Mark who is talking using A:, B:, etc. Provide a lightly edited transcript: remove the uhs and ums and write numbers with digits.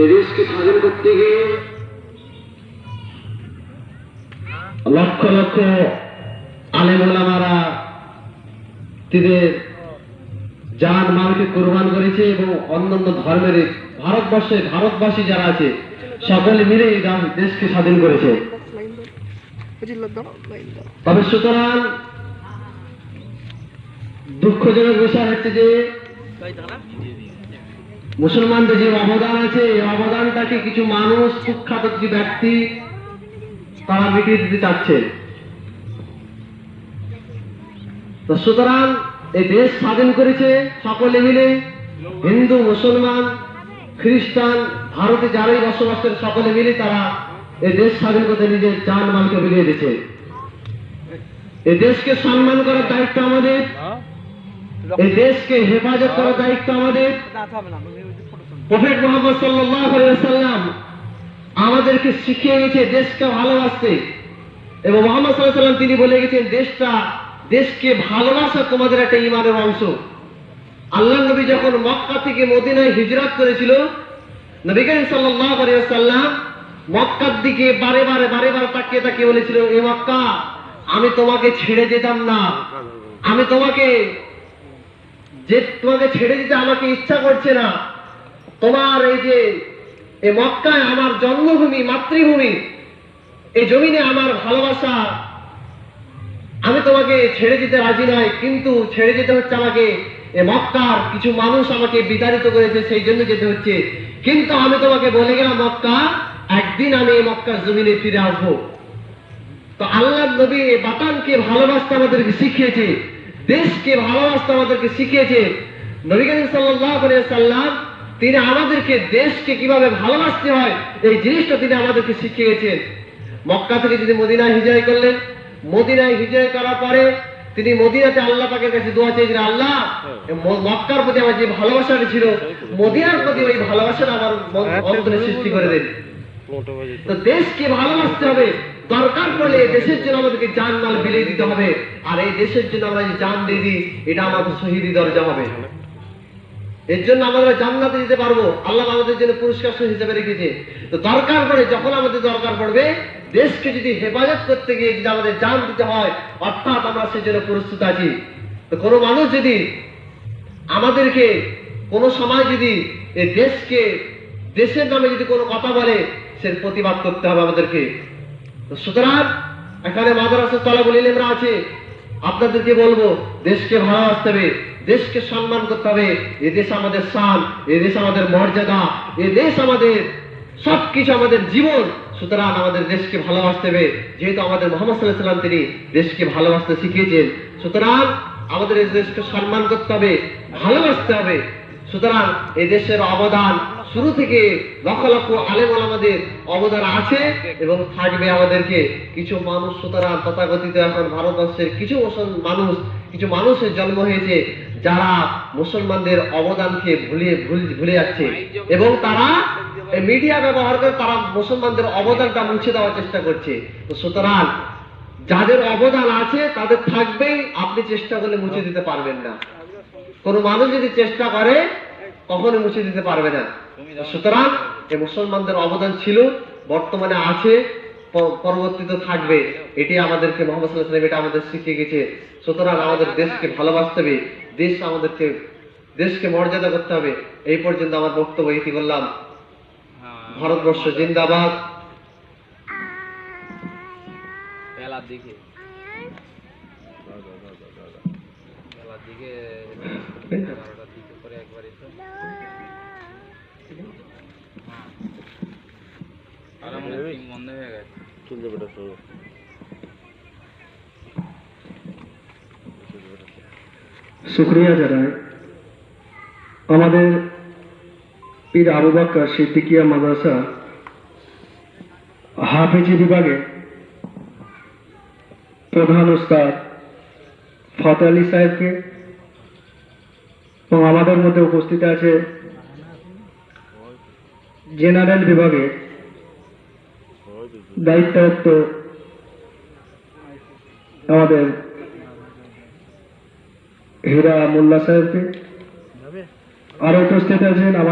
A: এই দেশকে স্বাধীন করতে গিয়ে লক্ষ লক্ষ আলেম ওলামারা তাদের জান মালকে কুরবান করেছে এবং অন্যান্য ধর্মের ভারতবাসী যারা আছে সকলে মিলে এই দেশকে স্বাধীন করেছে। তবে সুতরাং দুঃখজনক বিষয় হচ্ছে যে মুসলমানদের যে অবদান আছে এই অবদানটাকে কিছু মানুষ কুখ্যাত কিছু ব্যক্তি তারা মিটিয়ে দিতে চাচ্ছে। তো সুতরাং এই দেশ স্বাধীন করেছে সকলে মিলে, হিন্দু মুসলমান খ্রিস্টান ভারতে যারাই বসবাস করে সকলে মিলে তারা এই দেশ স্বাধীন করতে নিজের জান মালকে বিলিয়ে দিয়েছে। এই দেশকে সম্মান করার দায়িত্ব আমাদের, এই দেশকে হেফাজত করার দায়িত্ব আমাদের। প্রফেট মুহাম্মদ সাল্লাল্লাহু আলাইহি ওয়াসাল্লাম আমাদেরকে শিখিয়ে গেছে দেশকে ভালোবাসতে, এবং মুহাম্মদ সাল্লাল্লাহু আলাইহি ওয়াসাল্লাম তিনি বলে গেছেন দেশকে ভালোবাসা তোমাদের একটা ঈমানের অংশ। আল্লাহ নবী যখন মক্কা থেকে মদিনায় হিজরত করেছিল, নবী করিম সাল্লাল্লাহু আলাইহি ওয়াসাল্লাম মক্কার দিকে বারে বারে তাকিয়ে বলেছিল, এ মক্কা, আমি তোমাকে ছেড়ে যেতাম না, আমি তোমাকে ছেড়ে দিতে আমাকে ইচ্ছা করছে না। তোমার এই যে এই মক্কায় আমার জন্মভূমি, মাতৃভূমি, এই জমিনে আমার ভালোবাসা, আমি তোমাকে ছেড়ে দিতে রাজি নয়, কিন্তু ছেড়ে যেতে হচ্ছে আমাকে। এই মক্কার কিছু মানুষ আমাকে বিতাড়িত করেছে, সেই জন্য যেতে হচ্ছে। কিন্তু আমি তোমাকে বলে গেলাম মক্কা, একদিন আমি এই মক্কার জমিনে ফিরে আসবো। তো আল্লাহ নবী এই বাতানকে ভালোবাসতে আমাদেরকে শিখিয়েছে, দেশকে ভালোবাসতে আমাদেরকে শিখিয়েছে। নবী করিম সাল্লাল্লাহু আলাইহি ওয়াসাল্লাম তিনি আমাদেরকে দেশকে কিভাবে ভালোবাসতে হয় এই জিনিসটা তিনি আমাদেরকে শিখিয়েছেন। মক্কা থেকে যদি মদিনায় হিজরত করলেন, মদিনায় হিজরত করার পরে তিনি মদিনাতে আল্লাহ পাকের কাছে দোয়া চেয়েছেন, আল্লাহ মক্কার প্রতি আমার যে ভালোবাসাটা ছিল, মদিনার প্রতি ওই ভালোবাসাটা আমার অন্তরে সৃষ্টি করে দেন। তো দেশকে ভালোবাসতে হবে, দরকার পড়লে দেশের জন্য আমাদেরকে জান মাল বিলিয়ে দিতে হবে। আর এই দেশের জন্য আমরা যে জান দিয়ে দিই, এটা আমাদের শহীদি দরজা হবে। এর জন্য আমরা জান্নাতে যেতে পারবো, আল্লাহ আমাদের জন্য পুরস্কার হিসেবে রেখেছে। তো দরকার পড়ে যখন আমাদের দরকার পড়বে, দেশকে যদি হেফাজত করতে গিয়ে যদি আমাদের জান দিতে হয়, অর্থাৎ আমরা সেই জন্য প্রস্তুত আছি। তো কোনো মানুষ যদি আমাদেরকে কোনো সময় যদি এই দেশের নামে যদি কোনো কথা বলে, সে প্রতিবাদ করতে হবে আমাদেরকে। তো সুতরাং এখানে মাদ্রাসা তালাবুল ইলমরা আছে, আপনাদেরকে বলবো দেশকে ভালোবাসতে হবে, দেশকে সম্মান করতে হবে। এ দেশ আমাদের শান, এ দেশ আমাদের মর্যাদা, এ দেশ আমাদের সবকিছু, আমাদের জীবন। সুতরাং আমাদের দেশকে ভালোবাসতে হবে, যেহেতু আমাদের মুহাম্মদ সাল্লাল্লাহু আলাইহি ওয়াসাল্লাম তিনি দেশকে ভালোবাসতে শিখিয়েছেন। সুতরাং আমাদের এই দেশকে সম্মান করতে হবে, ভালোবাসতে হবে। সুতরাং এই দেশের অবদান শুরু থেকে লক্ষ লক্ষ আলেম ওলামাদের অবদান আছে এবং থাকবে আমাদেরকে। কিছু মানুষ সুতরাং তথাকথিত এখন ভারতবর্ষের কিছু মানুষের জন্ম হয়েছে যারা মুসলমানদের অবদানকে ভুলে যাচ্ছে, এবং তারা মিডিয়া ব্যবহার করে তারা মুসলমানদের অবদানটা মুছে দেওয়ার চেষ্টা করছে। তো সুতরাং যাদের অবদান আছে তাদের থাকবেই, আপনি চেষ্টা করলে মুছে দিতে পারবেন না। কোন মানুষ যদি চেষ্টা করে কখনো মুছে দিতে পারবে না। সুতরাং এই মুসলমানদের অবদান ছিল, বর্তমানে আছে, পরবর্তীতে থাকবে। এটি আমাদেরকে মুহাম্মদ সাল্লাল্লাহু আলাইহি ওয়াসাল্লাম এটা আমাদের শিখিয়ে গেছে। সুতরাং আমাদের দেশকে ভালোবাসতে হবে, দেশকে মর্যাদা করতে হবে। এই পর্যন্ত আমার বক্তব্য ইতি করলাম। ভারতবর্ষ জিন্দাবাদ।
B: শুকরিয়া জানাই আমাদের পীর আবু বকর সিদ্দিকিয়া মাদ্রাসা হাফেজি বিভাগে প্রধান উস্তাদ ফতেহ আলী সাহেবকে, এবং আমাদের মধ্যে উপস্থিত আছে জেনারেল বিভাগে দায়িত্বরত আমাদের হীরা মোল্লা সাহেবকে, আরো উপস্থিত আছেন